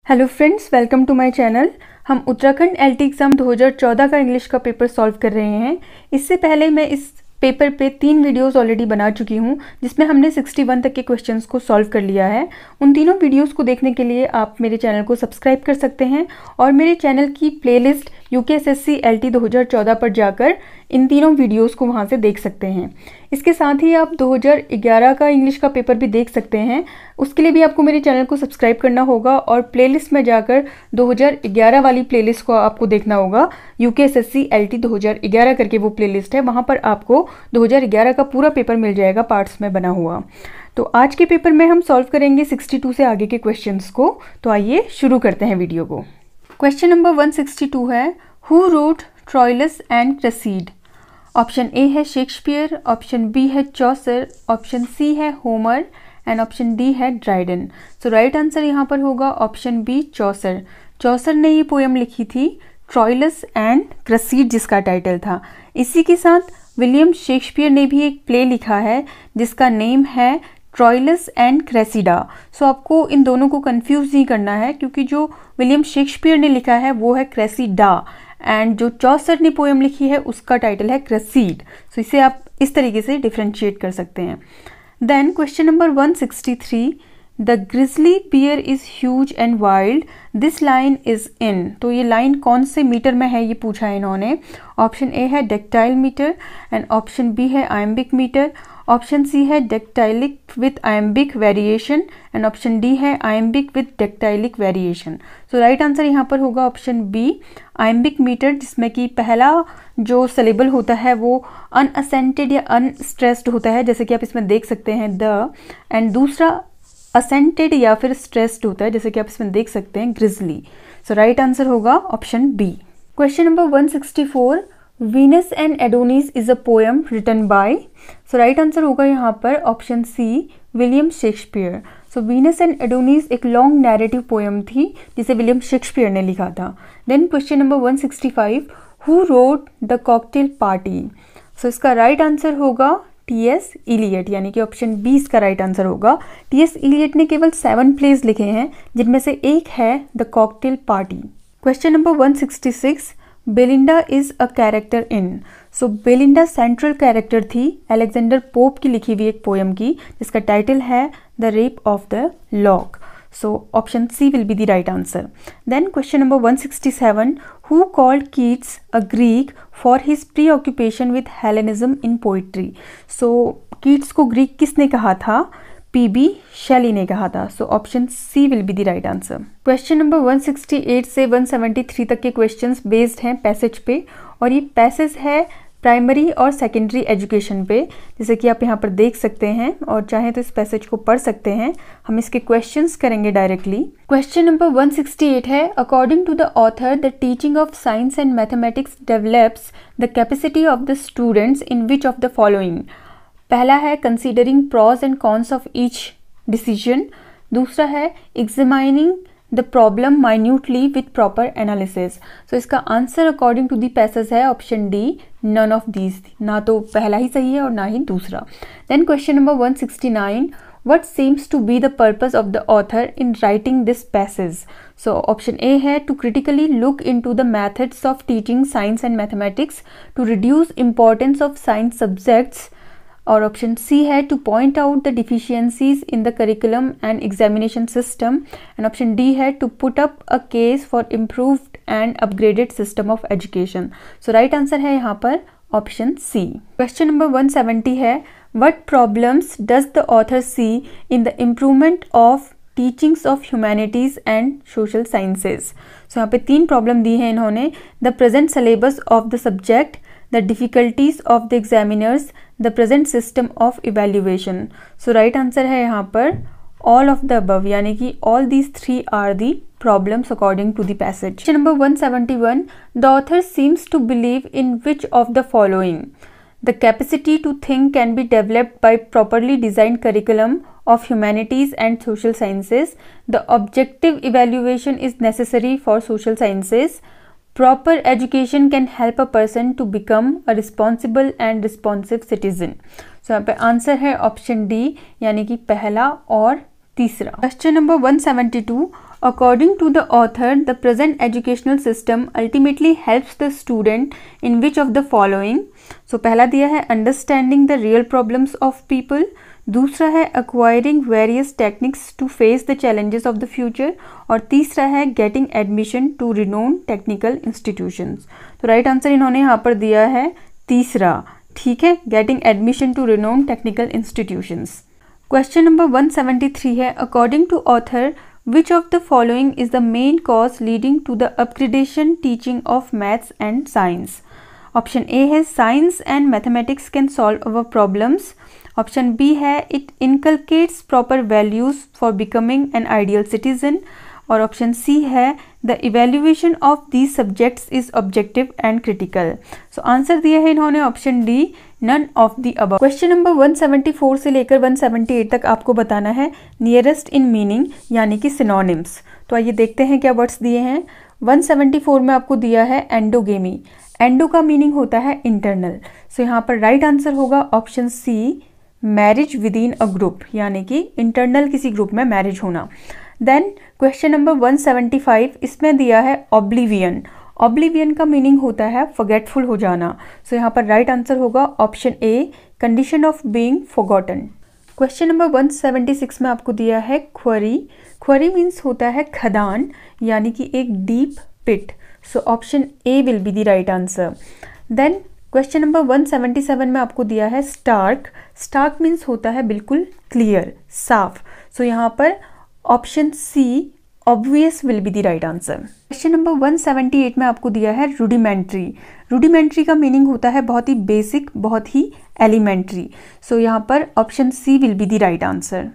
Hello friends, welcome to my channel. हम Uttarakhand LT exam 2014 का English का पेपर सॉल्व कर रहे हैं। इससे पहले मैं इस पेपर पे 3 वीडियोस ऑलरेडी बना चुकी हूँ, जिसमें हमने 61 तक के क्वेश्चंस को सॉल्व कर लिया है। उन तीनों वीडियोस को देखने के लिए आप मेरे चैनल को सब्सक्राइब कर सकते हैं और मेरे चैनल की प्लेलिस्ट यूकेएसएससी एलटी 2014 पर जाकर इन तीनों वीडियोस को वहाँ से देख सकते हैं। इसके साथ ही आप 2011 का इंग्लिश का पेपर भी देख सकते हैं। उसके लिए भी आपको मेरे चैनल को सब्सक्राइब करना होगा और प्लेलिस्ट में जाकर 2011 वाली प्लेलिस्ट को आपको देखना होगा। यूकेएसएससी एलटी 2011 करके वो प्लेलिस्ट है, वहाँ पर आपको 2011 का पूरा पेपर मिल जाएगा पार्ट्स में बना हुआ। तो आज के पेपर में हम सॉल्व करेंगे 62 से आगे के क्वेश्चंस को। तो आइए शुरू करते हैं वीडियो को। क्वेश्चन नंबर 162 है, who wrote Troilus and Cressida. Option A है शेक्सपियर, ऑप्शन बी है चौसर, ऑप्शन सी है होमर एंड ऑप्शन डी है ड्राइडन। सो राइट आंसर यहाँ पर होगा ऑप्शन बी चौसर। चौसर ने ये पोएम लिखी थी ट्रोइलस एंड क्रेसीड, जिसका टाइटल था। इसी के साथ विलियम शेक्सपियर ने भी एक प्ले लिखा है जिसका नेम है ट्रोइलस एंड क्रेसिडा। सो आपको इन दोनों को कंफ्यूज नहीं करना है, क्योंकि जो विलियम शेक्सपियर ने लिखा है वो है क्रेसिडा एंड जो चौसर ने पोएम लिखी है उसका टाइटल है क्रेसीड। सो इसे आप इस तरीके से डिफ्रेंशिएट कर सकते हैं। Then question number 163, the grizzly bear is huge and wild, this line is in. तो ये लाइन कौन से मीटर में है ये पूछा है इन्होंने। ऑप्शन ए है dactyl metre and option B है आयम्बिक मीटर, ऑप्शन सी है dactylic with iambic variation and option D है iambic with dactylic variation. So right answer यहाँ पर होगा ऑप्शन बी आयम्बिक मीटर, जिसमें कि पहला जो सिलेबल होता है वो अनअसेंटेड या अनस्ट्रेस्ड होता है, जैसे कि आप इसमें देख सकते हैं द, एंड दूसरा असेंटेड या फिर स्ट्रेस्ड होता है, जैसे कि आप इसमें देख सकते हैं ग्रिजली। सो राइट आंसर होगा option B. Question number 164, Venus and Adonis is a poem written by. So right answer होगा यहाँ पर option C William Shakespeare. So Venus and Adonis एक लॉन्ग नैरेटिव पोएम थी जिसे विलियम शेक्सपियर ने लिखा था। Then question number 165, who wrote the cocktail party. So इसका राइट आंसर होगा टी.एस. इलियट, यानी कि ऑप्शन बी इसका राइट आंसर होगा। टी.एस. इलियट ने केवल 7 प्लेज लिखे हैं, जिनमें से एक है the cocktail party. Question number 166, Belinda is a character in. So Belinda central character थी अलेक्जेंडर पोप की लिखी हुई एक पोएम की, जिसका टाइटल है the rape of the lock. So option C will be the right answer. Then question number 167, who called Keats a Greek for his pre occupation with Hellenism in poetry. So Keats को Greek किसने कहा था? PB शेली ने कहा था। So option C will be the right answer. Question number 168 से 173 तक के क्वेश्चंस बेस्ड हैं पैसेज पे, और ये पैसेज है प्राइमरी और सेकेंडरी एजुकेशन पे, जैसे कि आप यहाँ पर देख सकते हैं, और चाहे तो इस पैसेज को पढ़ सकते हैं। हम इसके क्वेश्चंस करेंगे डायरेक्टली। क्वेश्चन नंबर 168 है, according to the author the teaching of science and mathematics develops the capacity of the students in which of the following. पहला है considering pros and cons of each decision, दूसरा है examining the problem minutely with proper analysis. So इसका answer according to the passage है option D none of these, ना तो पहला ही सही है और ना ही दूसरा। Then question number 169, what seems to be the purpose of the author in writing this passage? So option A है to critically look into the methods of teaching science and mathematics to reduce importance of science subjects, और option C है to point out the deficiencies in the curriculum and examination system, and option D है to put up a case for improved and upgraded system of education. So right answer है यहाँ पर option C. Question number 170 है, what problems does the author see in the improvement of teachings of humanities and social sciences. So यहाँ पे 3 problem दी है इन्होंने। The present syllabus of the subject, the difficulties of the examiners, the present system of evaluation. So right answer है यहाँ पर all of the above, यानी कि all these 3 are the problems according to the passage. Question number 171, the author seems to believe in which of the following? The capacity to think can be developed by properly designed curriculum of humanities and social sciences. The objective evaluation is necessary for social sciences. Proper education can help a person to become a responsible and responsive citizen. So यहाँ पे answer है option D, यानी कि पहला और तीसरा। Question number 172, according to the author the present educational system ultimately helps the student in which of the following. So पहला दिया है understanding the real problems of people, दूसरा है acquiring various techniques to face the challenges of the future, और तीसरा है getting admission to renowned technical institutions. तो right answer इन्होंने यहाँ पर दिया है तीसरा, ठीक है, getting admission to renowned technical institutions. Question number 173 है, according to author which of the following is the main cause leading to the upgradation teaching of maths and science. Option A है science and mathematics can solve our problems, option B है it inculcates proper values for becoming an ideal citizen, और option C है the evaluation of these subjects is objective and critical. So answer दिया है इन्होंने option D, none of the above. Question number 174 से लेकर 178 तक आपको बताना है नियरेस्ट इन मीनिंग यानी कि सिनोनिम्स। तो आइए देखते हैं क्या वर्ड्स दिए हैं। 174 में आपको दिया है एंडोगेमी। एंडो का मीनिंग होता है इंटरनल, सो यहाँ पर राइट आंसर होगा option C, marriage within a group, यानी कि इंटरनल किसी ग्रुप में मैरिज होना। देन क्वेश्चन नंबर 175, इसमें दिया है ऑब्लिवियन। ऑब्लिवियन का मीनिंग होता है फॉरगेटफुल हो जाना, सो यहाँ पर राइट आंसर होगा option A, condition of being forgotten. Question number 176 में आपको दिया है क्वेरी। क्वेरी मीन्स होता है खदान, यानी कि एक deep pit, so option A will be the right answer. Then question number 177 में आपको दिया है स्टार्क। स्टार्क मीन्स होता है बिल्कुल क्लियर, साफ, सो यहाँ पर option C, obvious will be the right answer. Question number 178 में आपको दिया है रूडिमेंट्री। रूडिमेंट्री का मीनिंग होता है बहुत ही बेसिक, बहुत ही एलिमेंट्री, सो यहाँ पर option C will be the right answer.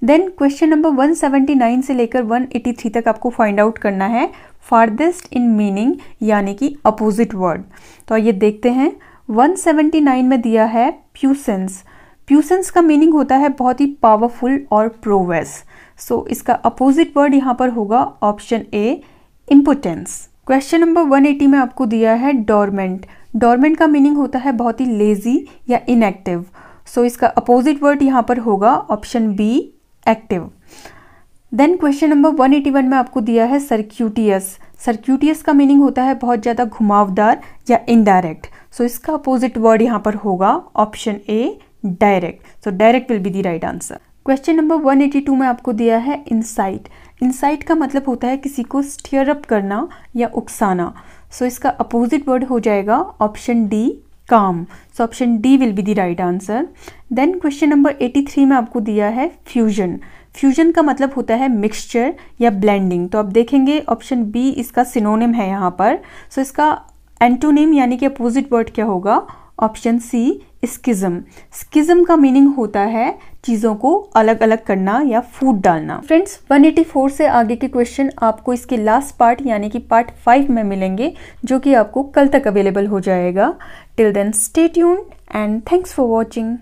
Then question number 179 से लेकर 183 तक आपको फाइंड आउट करना है फारदेस्ट इन मीनिंग यानी कि अपोजिट वर्ड। तो ये देखते हैं। 179 में दिया है प्यूसेंस। प्यूसेंस का मीनिंग होता है बहुत ही पावरफुल और प्रोवेस, सो इसका अपोजिट वर्ड यहाँ पर होगा option A, impotence. Question number 180 में आपको दिया है डोरमेंट। डोरमेंट का मीनिंग होता है बहुत ही लेजी या इनएक्टिव, सो इसका अपोजिट वर्ड यहाँ पर होगा option B, active. Then question number 181 में आपको दिया है सर्क्यूटियस। सर्क्यूटियस का मीनिंग होता है बहुत ज़्यादा घुमावदार या इनडायरेक्ट, सो इसका अपोजिट वर्ड यहाँ पर होगा option A, direct, so direct will be the right answer. Question number 182 में आपको दिया है इंसाइट। इंसाइट का मतलब होता है किसी को स्टीयर अप करना या उकसाना, सो इसका अपोजिट वर्ड हो जाएगा ऑप्शन डी, काम, so option D will be the right answer. Then question number 83 में आपको दिया है फ्यूजन। फ्यूजन का मतलब होता है मिक्सचर या ब्लेंडिंग, तो आप देखेंगे ऑप्शन बी इसका सिनोनिम है यहाँ पर, सो इसका एंटोनिम यानी कि अपोजिट वर्ड क्या होगा, ऑप्शन सी, स्किज्म। स्किज्म का मीनिंग होता है चीज़ों को अलग अलग करना या फूट डालना। फ्रेंड्स 184 से आगे के क्वेश्चन आपको इसके लास्ट पार्ट यानी कि पार्ट 5 में मिलेंगे, जो कि आपको कल तक अवेलेबल हो जाएगा। Till then stay tuned and thanks for watching.